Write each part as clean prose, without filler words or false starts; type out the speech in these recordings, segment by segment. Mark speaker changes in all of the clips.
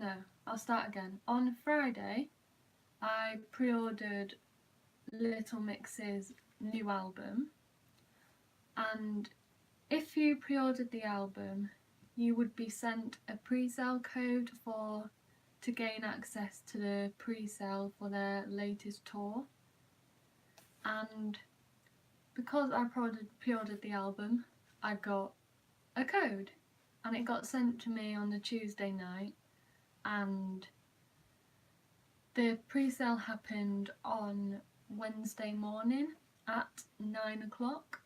Speaker 1: no, I'll start again. On Friday, I pre-ordered Little Mix's new album, and if you pre-ordered the album, you would be sent a pre-sale code to gain access to the pre-sale for their latest tour. And because I pre-ordered the album, I got a code, and it got sent to me on the Tuesday night, and the pre-sale happened on Wednesday morning at 9 o'clock.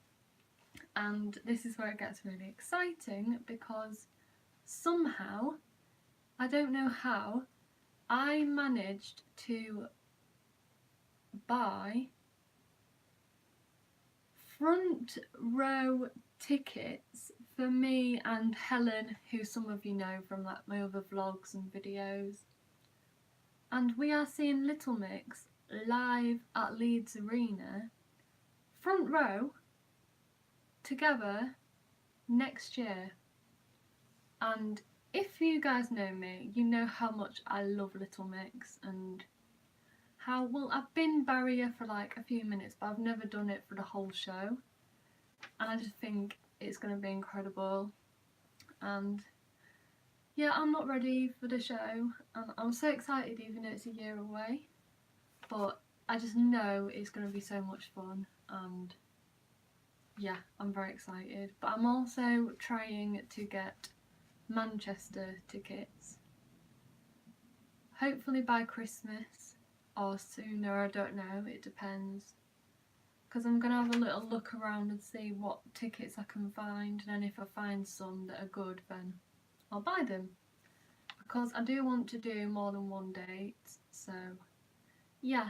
Speaker 1: And this is where it gets really exciting, because somehow, I don't know how, I managed to buy front row tickets for me and Helen, who some of you know from like my other vlogs and videos. And we are seeing Little Mix live at Leeds Arena, front row, together next year. And if you guys know me, you know how much I love Little Mix, and how, well, I've been Barrier for like a few minutes, but I've never done it for the whole show. And I just think it's going to be incredible. And yeah, I'm not ready for the show, and I'm so excited even though it's a year away. But I just know it's going to be so much fun, and yeah, I'm very excited. But I'm also trying to get Manchester tickets, hopefully by Christmas or sooner, I don't know, it depends, because I'm going to have a little look around and see what tickets I can find, and then if I find some that are good, then I'll buy them, because I do want to do more than one date. So yeah,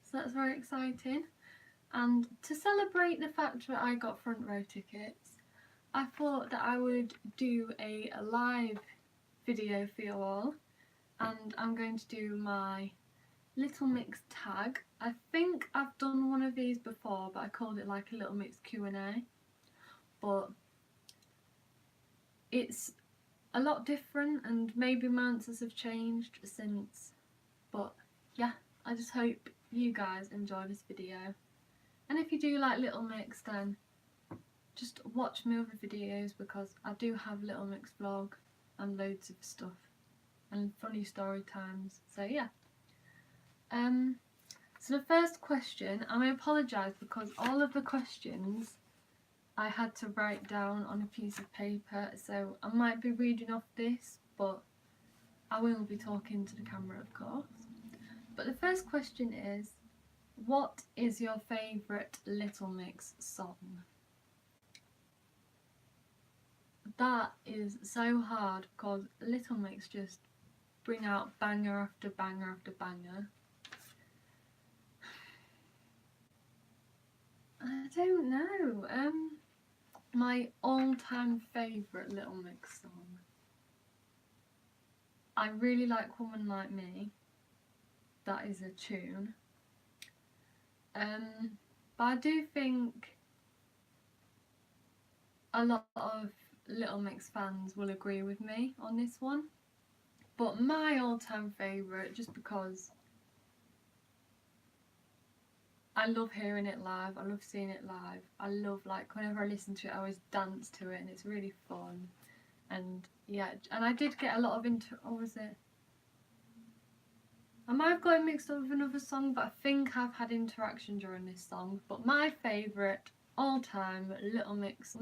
Speaker 1: so that's very exciting. And to celebrate the fact that I got front row tickets, I thought that I would do a live video for you all, and I'm going to do my Little Mix tag. I think I've done one of these before, but I called it like a Little Mix Q&A, but it's a lot different, and maybe my answers have changed since. But yeah, I just hope you guys enjoy this video, and if you do like Little Mix, then just watch my other videos, because I do have Little Mix vlog and loads of stuff and funny story times. So yeah. So the first question, and I apologise because all of the questions I had to write down on a piece of paper, so I might be reading off this, but I will be talking to the camera, of course. But the first question is, what is your favourite Little Mix song? That is so hard, because Little Mix just bring out banger after banger after banger. I don't know. My all-time favourite Little Mix song. I really like Woman Like Me. That is a tune. But I do think a lot of Little Mix fans will agree with me on this one. But my all-time favourite, just because I love hearing it live, I love seeing it live, I love, like, whenever I listen to it I always dance to it, and it's really fun. And yeah, and I did get a lot of or was it? I might have got it mixed up with another song, but I think I've had interaction during this song. But my favourite all-time Little Mix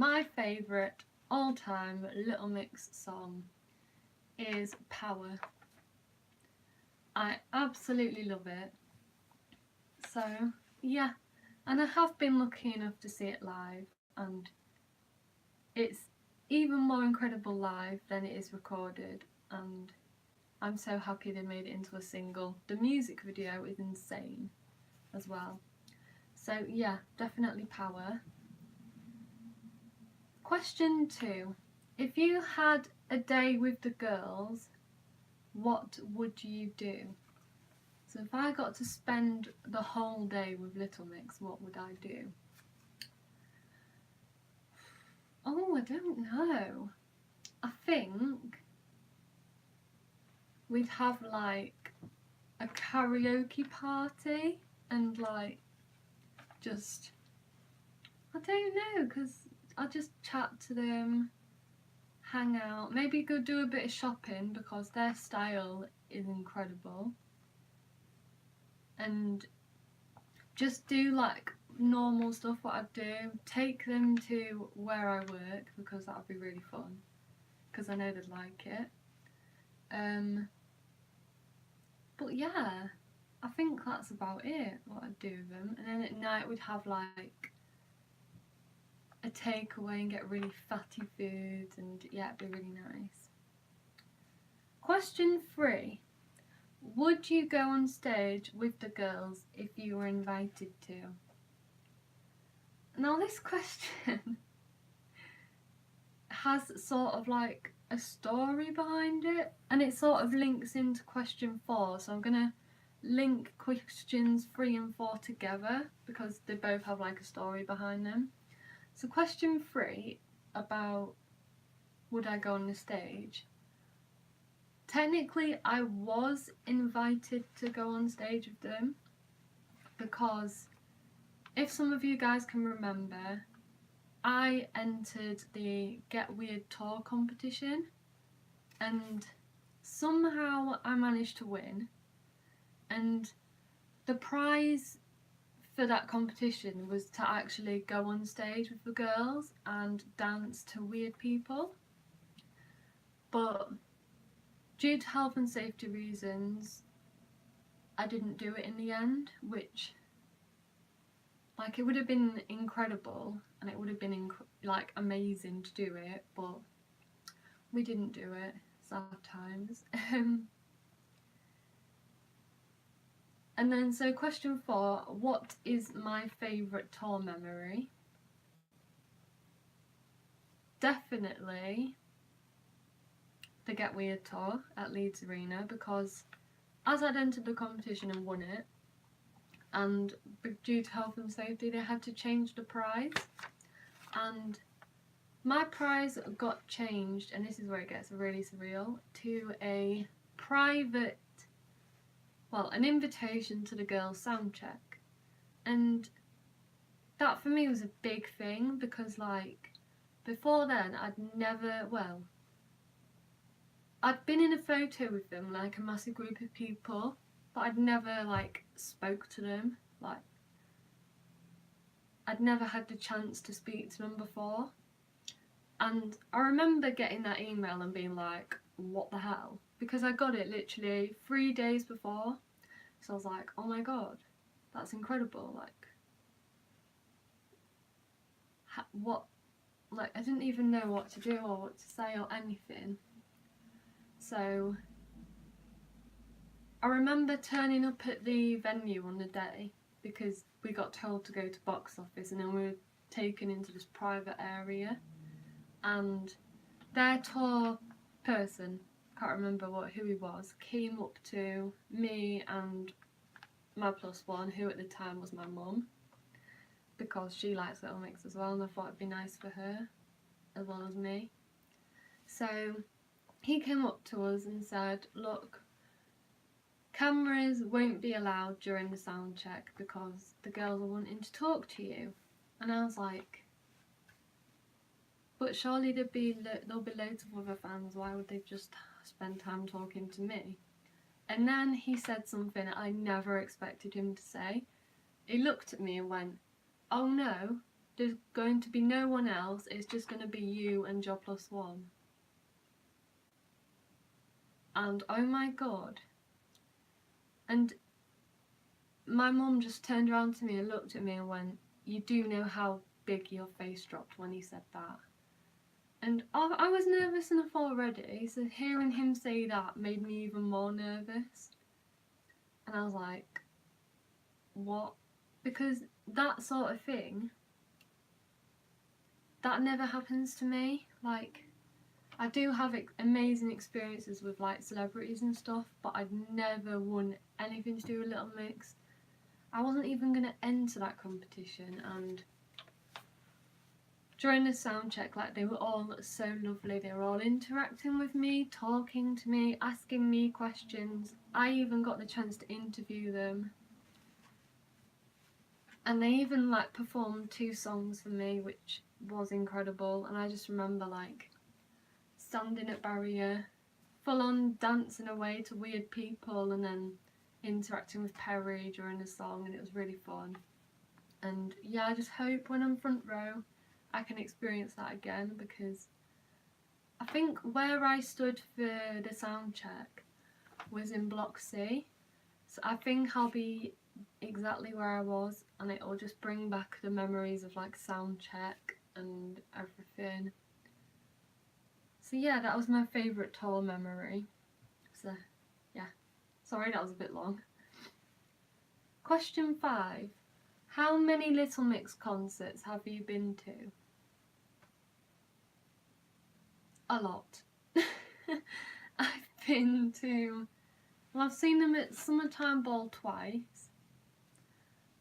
Speaker 1: song is Power. I absolutely love it. So yeah, and I have been lucky enough to see it live, and it's even more incredible live than it is recorded, and I'm so happy they made it into a single. The music video is insane as well. So yeah, definitely Power. Question 2. If you had a day with the girls, what would you do? So if I got to spend the whole day with Little Mix, what would I do? Oh, I don't know. I think we'd have like a karaoke party and like just, I don't know, because I'd just chat to them, hang out, maybe go do a bit of shopping because their style is incredible, and just do like normal stuff what I'd do, take them to where I work because that would be really fun because I know they'd like it. But yeah, I think that's about it, what I'd do with them. And then at night we'd have like a takeaway and get really fatty foods, and yeah, it'd be really nice. Question 3. Would you go on stage with the girls if you were invited to? Now this question has sort of like a story behind it, and it sort of links into question 4, so I'm gonna link questions 3 and 4 together because they both have like a story behind them. So question 3 about would I go on the stage, technically I was invited to go on stage with them because if some of you guys can remember, I entered the Get Weird Tour competition and somehow I managed to win, and the prize for that competition was to actually go on stage with the girls and dance to Weird People. But due to health and safety reasons, I didn't do it in the end, which, like, it would have been incredible and it would have been like amazing to do it, but we didn't do it. Sad times. And then, so question 4, what is my favourite tour memory? Definitely the Get Weird tour at Leeds Arena, because as I'd entered the competition and won it, and due to health and safety they had to change the prize, and my prize got changed, and this is where it gets really surreal, to a private, well, an invitation to the girls' sound check. And that for me was a big thing because, like, before then I'd never, well, I'd been in a photo with them, like a massive group of people, but I'd never like spoke to them, like I'd never had the chance to speak to them before. And I remember getting that email and being like, what the hell? Because I got it literally 3 days before. So I was like, oh my god, that's incredible. Like, what? Like, I didn't even know what to do or what to say or anything. So I remember turning up at the venue on the day because we got told to go to box office, and then we were taken into this private area, and their tour person, can't remember who he was, came up to me and my plus one, who at the time was my mum, because she likes Little Mix as well, and I thought it'd be nice for her as well as me. So he came up to us and said, look, cameras won't be allowed during the sound check because the girls are wanting to talk to you. And I was like, but surely there'll be loads of other fans, why would they just spend time talking to me? And then he said something I never expected him to say. He looked at me and went, oh no, there's going to be no one else, it's just going to be you and your plus one. And oh my god. And my mum just turned around to me and looked at me and went, you do know how big your face dropped when he said that. And I was nervous enough already, so hearing him say that made me even more nervous. And I was like, what? Because that sort of thing, that never happens to me. Like, I do have amazing experiences with like celebrities and stuff, but I've never won anything to do with Little Mix. I wasn't even going to enter that competition, and during the sound check, like, they were all so lovely. They were all interacting with me, talking to me, asking me questions. I even got the chance to interview them. And they even like performed 2 songs for me, which was incredible. And I just remember like standing at barrier, full on dancing away to weird people, and then interacting with Perry during the song, and it was really fun. And yeah, I just hope when I'm front row I can experience that again, because I think where I stood for the sound check was in Block C, so I think I'll be exactly where I was, and it'll just bring back the memories of like sound check and everything. So yeah, that was my favourite tour memory. So yeah, sorry that was a bit long. Question 5. How many Little Mix concerts have you been to? A lot. I've been to, well, I've seen them at Summertime Ball twice.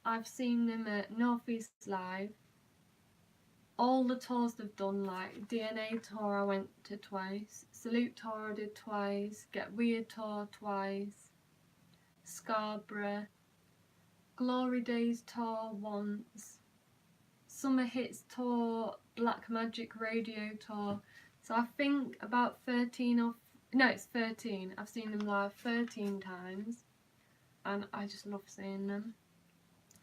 Speaker 1: I've seen them at North East Live. All the tours they've done, like DNA tour I went to twice, Salute tour I did twice, Get Weird tour twice, Scarborough, Glory Days tour once, Summer Hits tour, Black Magic Radio tour. So I think about 13 or no, it's 13. I've seen them live 13 times, and I just love seeing them.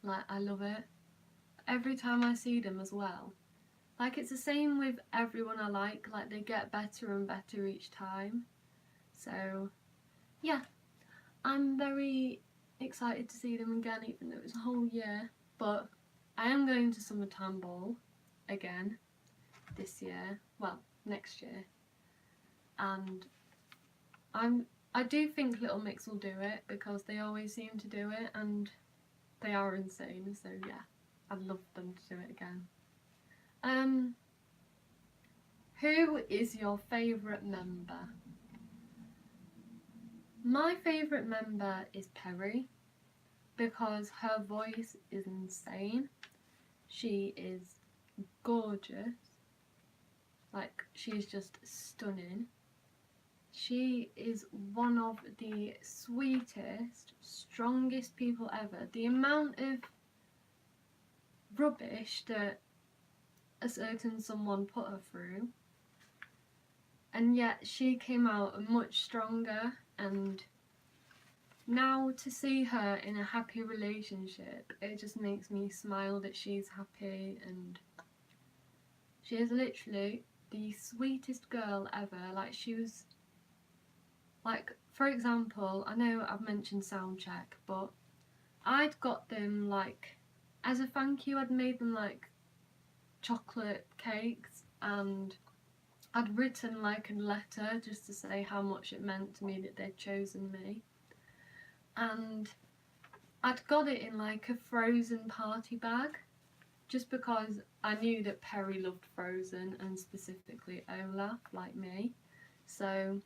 Speaker 1: Like, I love it. Every time I see them as well. Like, it's the same with everyone I like they get better and better each time. So yeah, I'm very excited to see them again, even though it's a whole year. But I am going to Summertime Ball again this year, well, next year, and I do think Little Mix will do it, because they always seem to do it and they are insane. So yeah, I'd love them to do it again. Who is your favourite member? My favourite member is Perry, because her voice is insane. She is gorgeous. Like, she's just stunning. She is one of the sweetest, strongest people ever. The amount of rubbish that a certain someone put her through, and yet she came out much stronger, and now to see her in a happy relationship, it just makes me smile that she's happy, and she is literally the sweetest girl ever. Like, she was, like, for example, I know I've mentioned Soundcheck, but I'd got them, like, as a thank you, I'd made them like chocolate cakes, and I'd written like a letter just to say how much it meant to me that they'd chosen me, and I'd got it in like a Frozen party bag, just because I knew that Perry loved Frozen, and specifically Olaf, like me. So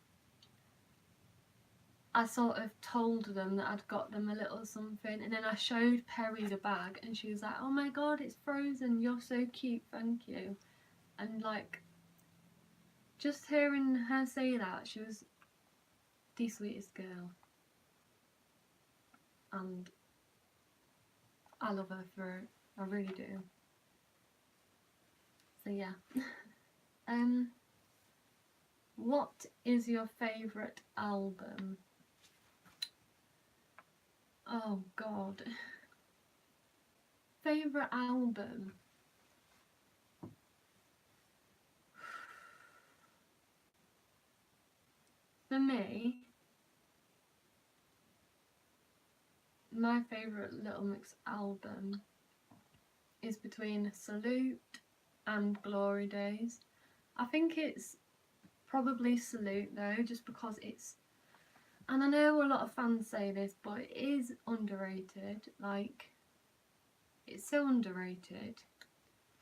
Speaker 1: I sort of told them that I'd got them a little something, and then I showed Perry the bag, and she was like, "Oh my god, it's Frozen, you're so cute, thank you." And like, just hearing her say that, she was the sweetest girl, and I love her for it. I really do. So yeah. What is your favourite album? Oh god. Favourite album? For me, my favourite Little Mix album is between Salute and Glory Days. I think it's probably Salute though, just because it's, and I know a lot of fans say this, but it is underrated. Like, it's so underrated.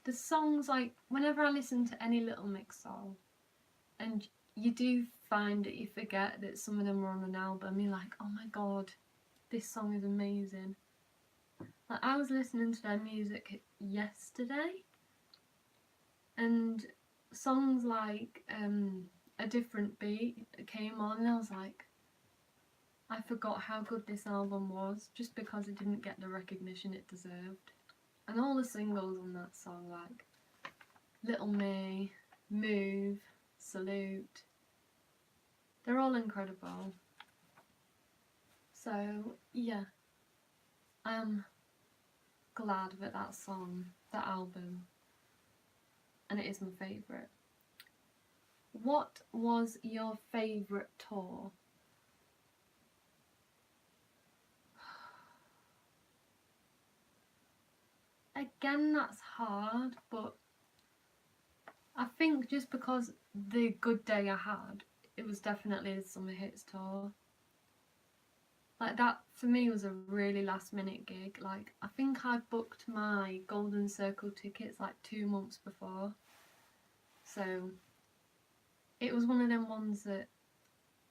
Speaker 1: The songs, like, whenever I listen to any Little Mix song, and you do find that you forget that some of them were on an album, you're like, oh my god, this song is amazing. Like, I was listening to their music yesterday, and songs like A Different Beat came on, and I was like, I forgot how good this album was just because it didn't get the recognition it deserved. And all the singles on that song, like Little Me, Move, Salute, they're all incredible. So yeah, I'm glad that that song, that album, and it is my favourite. What was your favourite tour? Again, that's hard, but I think just because the good day I had, it was definitely the Summer Hits tour. Like that for me was a really last minute gig. Like I think I booked my Golden Circle tickets like 2 months before. So it was one of them ones that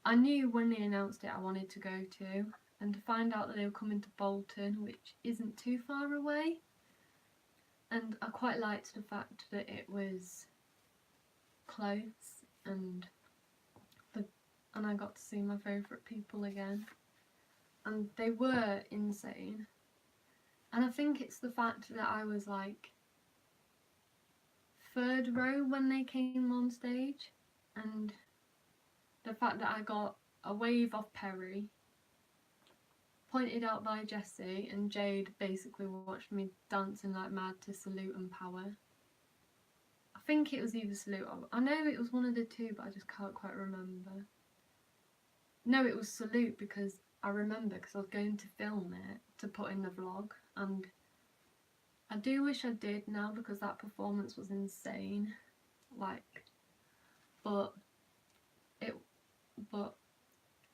Speaker 1: I knew when they announced it I wanted to go to, and to find out that they were coming to Bolton, which isn't too far away. And I quite liked the fact that it was close, and I got to see my favourite people again, and they were insane. And I think it's the fact that I was like 3rd row when they came on stage, and the fact that I got a wave off Perry, pointed out by Jessie, and Jade basically watched me dancing like mad to Salute and Power. I think it was either Salute or I know it was one of the two, but I just can't quite remember. No, it was Salute, because I remember because I was going to film it to put in the vlog, and I do wish I did now because that performance was insane. Like, but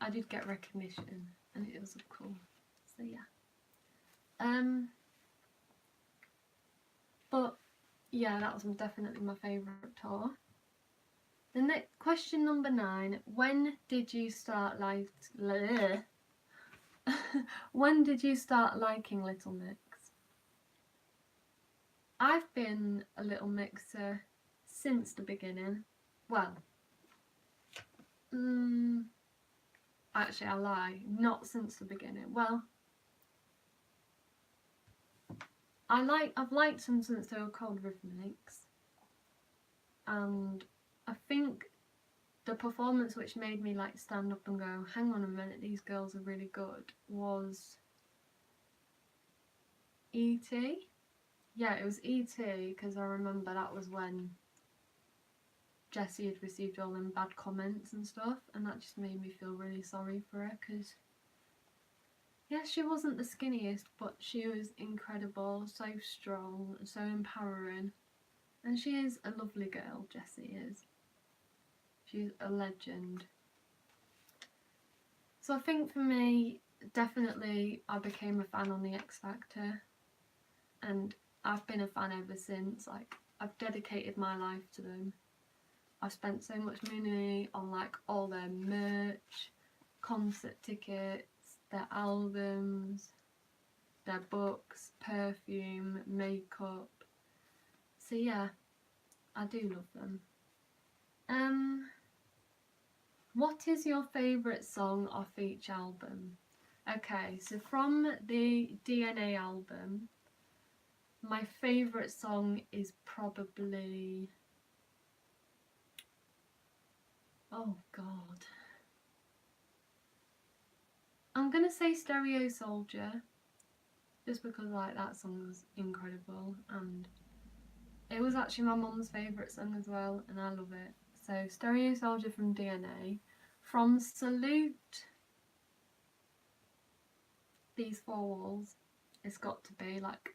Speaker 1: I did get recognition and it was cool. So yeah. But yeah, that was definitely my favourite tour. The next question, number 9. When did you start when did you start liking Little Mix? I've been a Little Mixer since the beginning. Well, actually I lie, not since the beginning. Well, I've liked them since they were called Rhythmics, and I think the performance which made me like stand up and go, hang on a minute, these girls are really good, was E.T. Yeah, it was E.T. because I remember that was when Jessie had received all them bad comments and stuff, and that just made me feel really sorry for her, because yeah, she wasn't the skinniest, but she was incredible, so strong, so empowering, and she is a lovely girl, Jessie is. She's a legend. So I think for me, definitely I became a fan on the X Factor, and I've been a fan ever since. Like, I've dedicated my life to them. I've spent so much money on like all their merch, concert tickets, their albums, their books, perfume, makeup. So yeah, I do love them. What is your favourite song off each album? Okay, so from the DNA album, my favourite song is probably... oh god. I'm gonna say Stereo Soldier, just because like that song was incredible, and it was actually my mum's favourite song as well, and I love it. So Stereo Soldier from DNA. From Salute, These Four Walls, it's got to be like,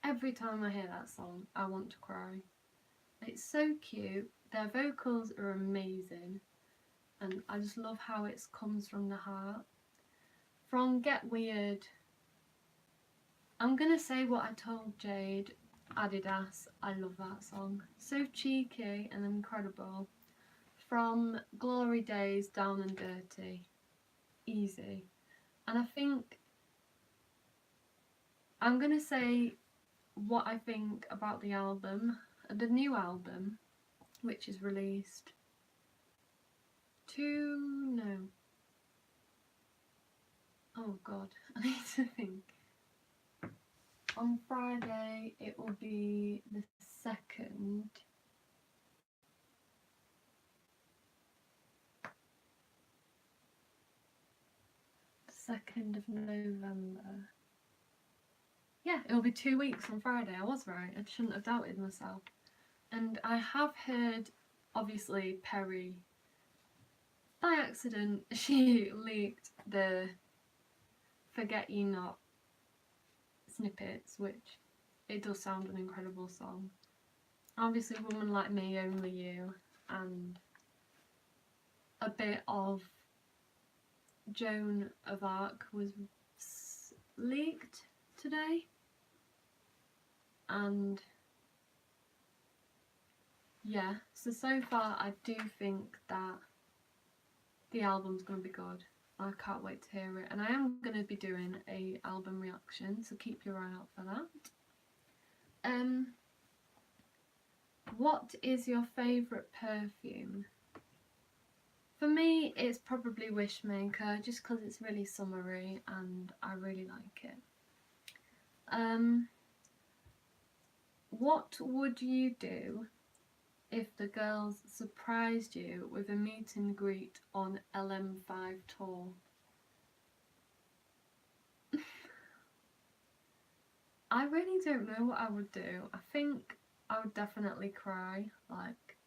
Speaker 1: every time I hear that song I want to cry. It's so cute, their vocals are amazing, and I just love how it comes from the heart. From Get Weird, I'm gonna say what I told Jade, Adidas. I love that song, so cheeky and incredible. From Glory Days, Down and Dirty, easy. And I think I'm gonna say what I think about the album the new album, which is released oh god, I need to think. On Friday it will be the 2nd of November. Yeah, it'll be 2 weeks on Friday. I was right. I shouldn't have doubted myself. And I have heard, obviously, Perry, by accident, she leaked the Forget You Not snippets, which it does sound an incredible song. Obviously, Woman Like Me, Only You, and a bit of Joan of Arc was leaked today, and yeah, so far I do think that the album's going to be good. I can't wait to hear it, and I am going to be doing a album reaction, so keep your eye out for that. What is your favourite perfume? For me, it's probably Wishmaker, just because it's really summery and I really like it. What would you do if the girls surprised you with a meet and greet on LM5 tour? I really don't know what I would do. I think I would definitely cry. Like,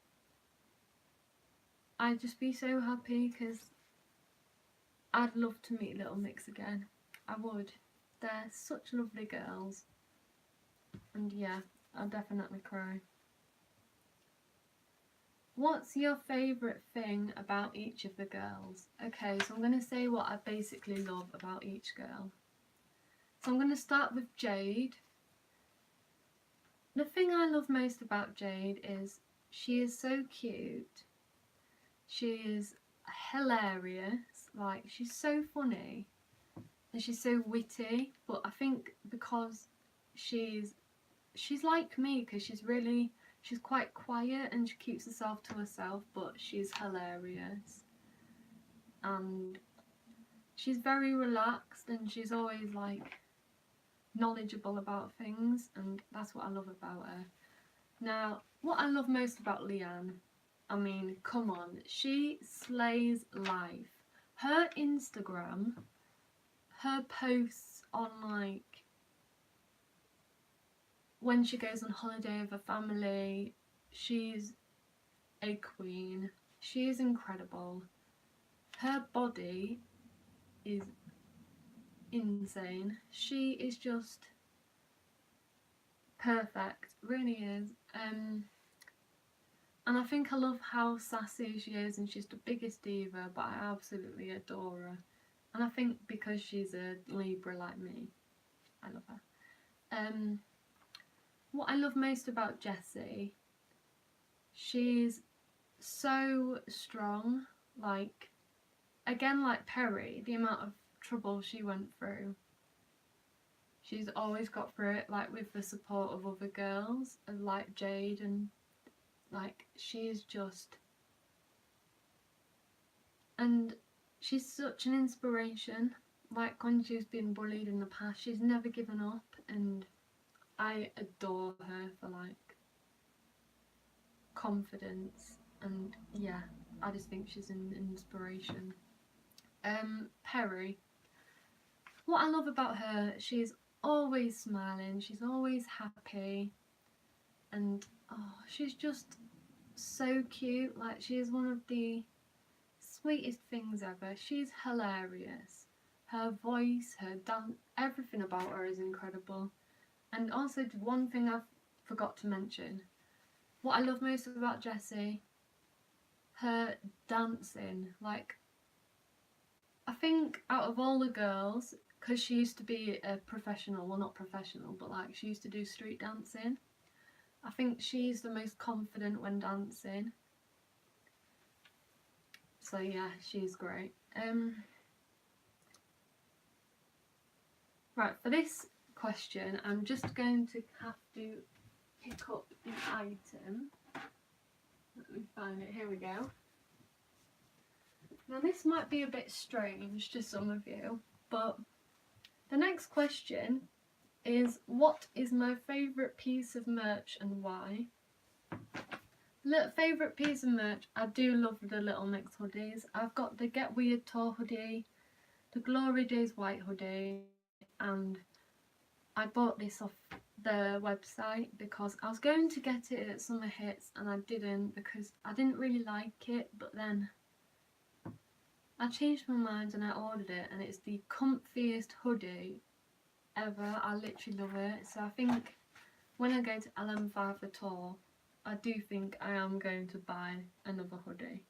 Speaker 1: I'd just be so happy because I'd love to meet Little Mix again. I would. They're such lovely girls. And yeah, I'll definitely cry. What's your favourite thing about each of the girls? Okay, so I'm going to say what I basically love about each girl. So I'm going to start with Jade. The thing I love most about Jade is she is so cute. She is hilarious. Like, she's so funny. And she's so witty. But I think because she's like me, because she's quite quiet and she keeps herself to herself, but she's hilarious. And she's very relaxed and she's always like knowledgeable about things, and that's what I love about her. Now, what I love most about Leanne, I mean, come on, she slays life. Her Instagram, her posts on like when she goes on holiday with her family, she's a queen. She is incredible. Her body is insane. She is just perfect, really is. And I think I love how sassy she is, and she's the biggest diva, but I absolutely adore her. And I think because she's a Libra like me, I love her. What I love most about Jessie, she's so strong. Like, again, like Perry, the amount of trouble she went through, she's always got through it, like with the support of other girls, and like Jade, and like she's just, and she's such an inspiration. Like when she's been bullied in the past, she's never given up, and I adore her for like confidence, and yeah, I just think she's an inspiration. Perry, what I love about her, she's always smiling, she's always happy, and oh, she's just so cute. Like, she is one of the sweetest things ever. She's hilarious. Her voice, her dance, everything about her is incredible. And also, one thing I forgot to mention, what I love most about Jessie, her dancing. Like, I think out of all the girls, because she used to be a professional, well, not professional, but like she used to do street dancing, I think she's the most confident when dancing. So yeah, she's great. Right, for this question, I'm just going to have to pick up the item. Let me find it. Here we go. Now this might be a bit strange to some of you, but the next question is, what is my favourite piece of merch and why? Favourite piece of merch, I do love the Little Mix hoodies. I've got the Get Weird Tour hoodie, the Glory Days white hoodie, and I bought this off the website because I was going to get it at Summer Hits and I didn't because I didn't really like it, but then I changed my mind and I ordered it, and it's the comfiest hoodie ever. I literally love it. So I think when I go to LM5 the tour, I do think I am going to buy another hoodie.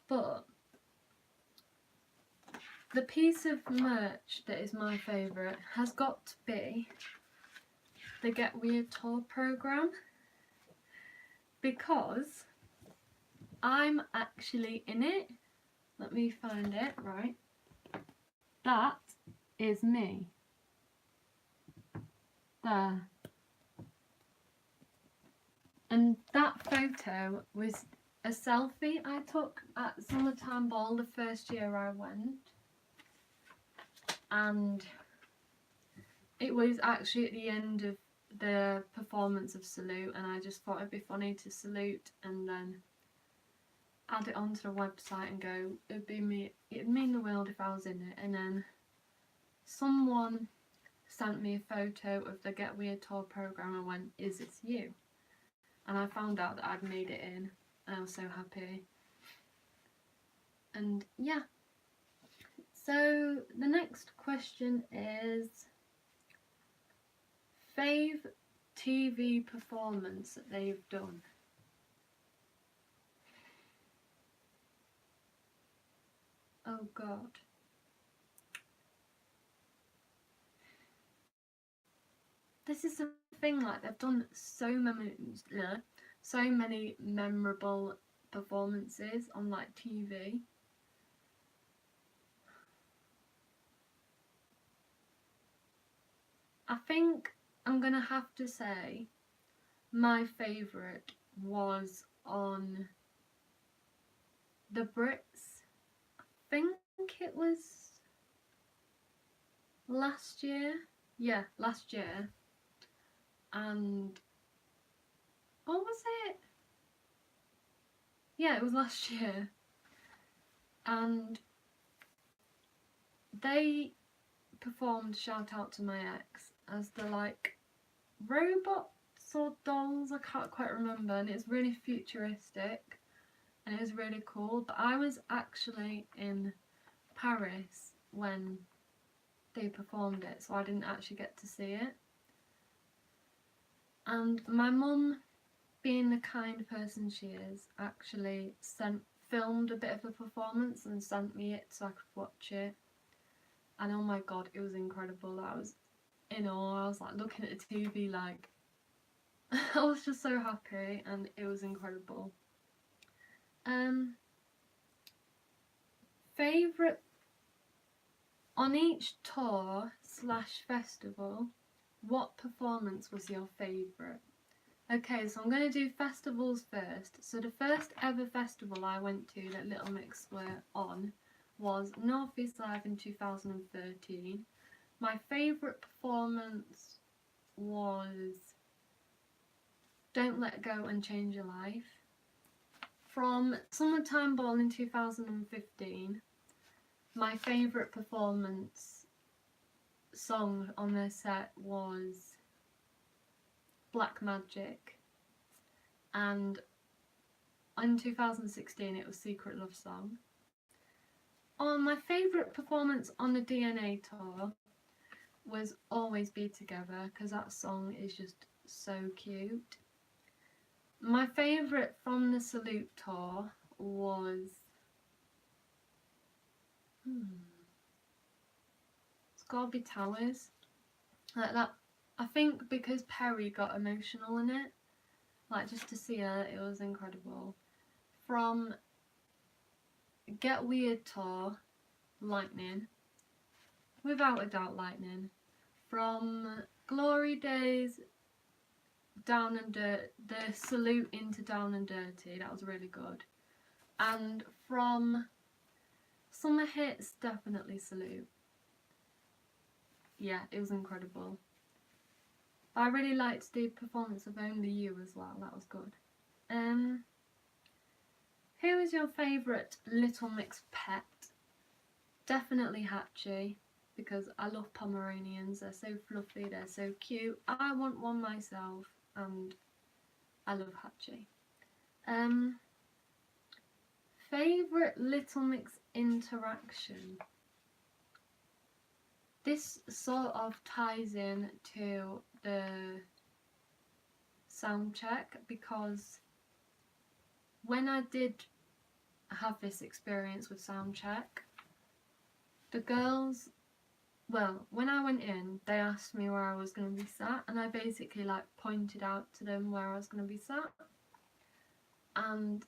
Speaker 1: But the piece of merch that is my favourite has got to be the Get Weird Tour programme, because I'm actually in it. Let me find it, right. That is me. There. And that photo was a selfie I took at Summertime Ball the first year I went. And it was actually at the end of the performance of Salute, and I just thought it'd be funny to salute and then add it onto the website and go, it'd mean the world if I was in it. And then someone sent me a photo of the Get Weird Tour programme and went, is this you? And I found out that I'd made it in, and I was so happy. And yeah. So the next question is fave TV performance that they've done. Oh god. This is the thing, like they've done so many memorable performances on like TV. I think I'm gonna have to say my favourite was on the Brits. I think it was last year. Yeah, last year. And what was it? Yeah, it was last year. And they performed Shout Out to My Ex as the like robots or dolls, I can't quite remember, and it's really futuristic and it was really cool. But I was actually in Paris when they performed it, so I didn't actually get to see it. And my mum, being the kind person she is, actually filmed a bit of the performance and sent me it so I could watch it. And oh my god, it was incredible. I was in awe. I was like looking at the TV like I was just so happy, and it was incredible. Favourite on each tour / festival, what performance was your favourite? Okay, so I'm going to do festivals first. So the first ever festival I went to that Little Mix were on was North East Live in 2013. My favourite performance was Don't Let Go and Change Your Life. From Summertime Ball in 2015, my favourite performance song on their set was Black Magic, and in 2016 it was Secret Love Song. My favourite performance on the DNA tour was Always Be Together, because that song is just so cute. My favourite from the Salute tour was it's gotta be Towers. Like that, I think because Perry got emotional in it. Like just to see her, it was incredible. From Get Weird tour, Lightning. Without a doubt Lightning. From Glory Days, Down and Dirty, the salute into Down and Dirty, that was really good. And from Summer Hits, definitely Salute. Yeah, it was incredible. I really liked the performance of Only You as well, that was good. Who is your favourite Little Mix pet? Definitely Hatchie, because I love Pomeranians, they're so fluffy, they're so cute. I want one myself, and I love Hatchie. Favourite Little Mix interaction? This sort of ties in to the sound check, because when I did have this experience with sound check, the girls, well, when I went in, they asked me where I was going to be sat, and I basically like pointed out to them where I was going to be sat, and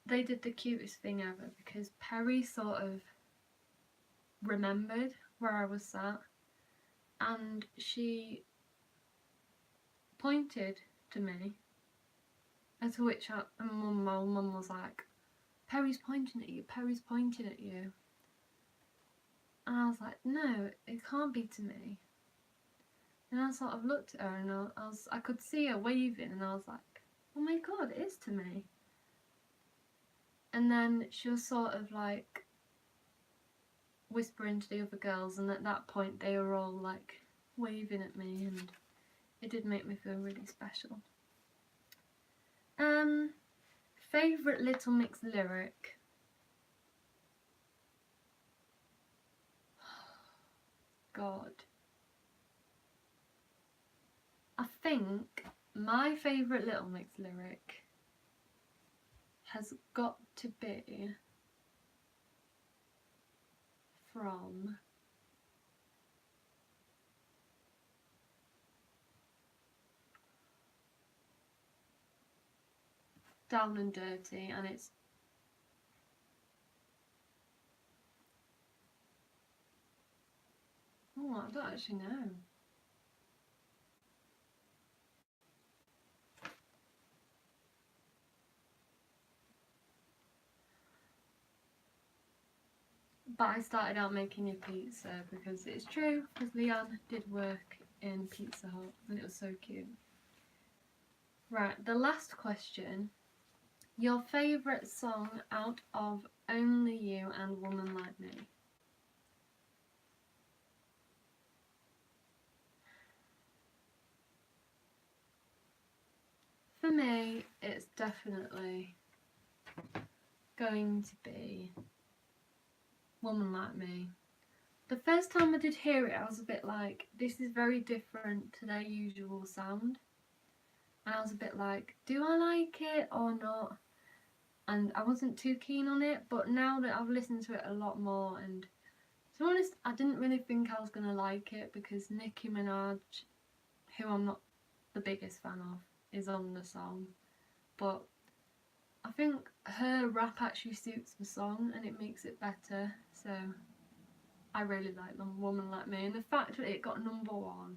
Speaker 1: they did the cutest thing ever, because Perry sort of remembered where I was sat, and she pointed to me, and to which my mum was like, Perry's pointing at you, Perry's pointing at you. And I was like, no, it can't be to me. And I sort of looked at her, and I could see her waving, and I was like, oh my god, it is to me. And then she was sort of like whispering to the other girls, and at that point they were all like waving at me, and it did make me feel really special. Favourite Little Mix lyric? God. I think my favourite Little Mix lyric has got to be from Down and Dirty, and it's I don't actually know. But I started out making a pizza, because it's true, because Leanne did work in Pizza Hut, and it was so cute. Right, the last question. Your favourite song out of Only You and Woman Like Me? For me, it's definitely going to be Woman Like Me. The first time I did hear it, I was a bit like, this is very different to their usual sound. And I was a bit like, do I like it or not? And I wasn't too keen on it, but now that I've listened to it a lot more, and to be honest, I didn't really think I was going to like it, because Nicki Minaj, who I'm not the biggest fan of, is on the song. But I think her rap actually suits the song, and it makes it better, so I really like them, Woman Like Me. And the fact that it got #1,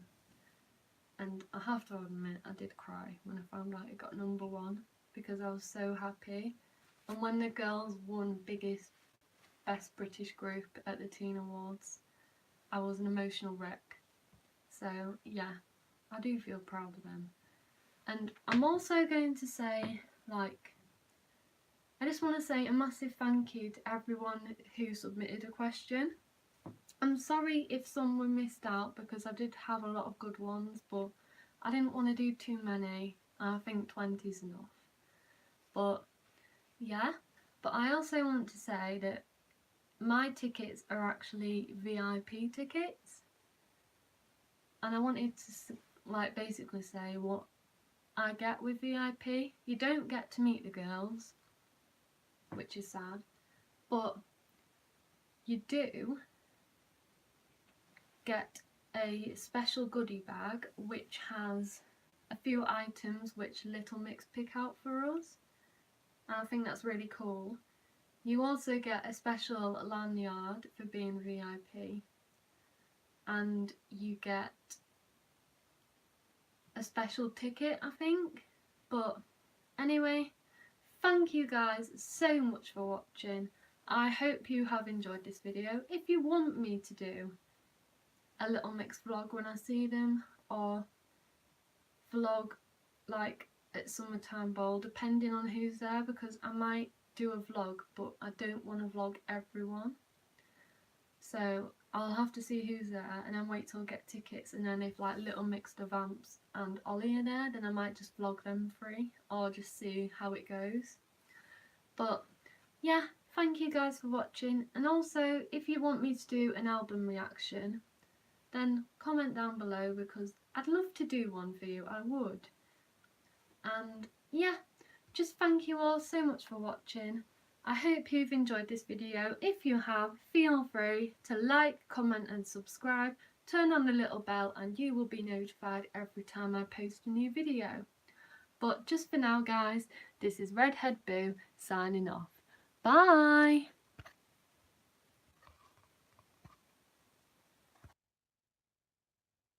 Speaker 1: and I have to admit, I did cry when I found out it got #1, because I was so happy. And when the girls won biggest Best British Group at the Teen Awards, I was an emotional wreck. So yeah, I do feel proud of them. And I'm also going to say, like, I just want to say a massive thank you to everyone who submitted a question. I'm sorry if some were missed out, because I did have a lot of good ones, but I didn't want to do too many. I think 20 is enough. But yeah, but I also want to say that my tickets are actually VIP tickets, and I wanted to like basically say what I get with VIP. You don't get to meet the girls, which is sad, but you do get a special goodie bag which has a few items which Little Mix pick out for us, and I think that's really cool. You also get a special lanyard for being VIP, and you get a special ticket, I think. But anyway, thank you guys so much for watching. I hope you have enjoyed this video. If you want me to do a Little Mix vlog when I see them, or vlog like at Summertime Bowl, depending on who's there, because I might do a vlog but I don't want to vlog everyone, so I'll have to see who's there and then wait till I get tickets, and then if like Little Mix, the Vamps and Ollie are there, then I might just vlog them free or just see how it goes. But yeah, thank you guys for watching, and also if you want me to do an album reaction, then comment down below, because I'd love to do one for you, I would. And yeah, just thank you all so much for watching. I hope you've enjoyed this video. If you have, feel free to like, comment and subscribe. Turn on the little bell and you will be notified every time I post a new video. But just for now guys, this is Redhead Boo signing off. Bye!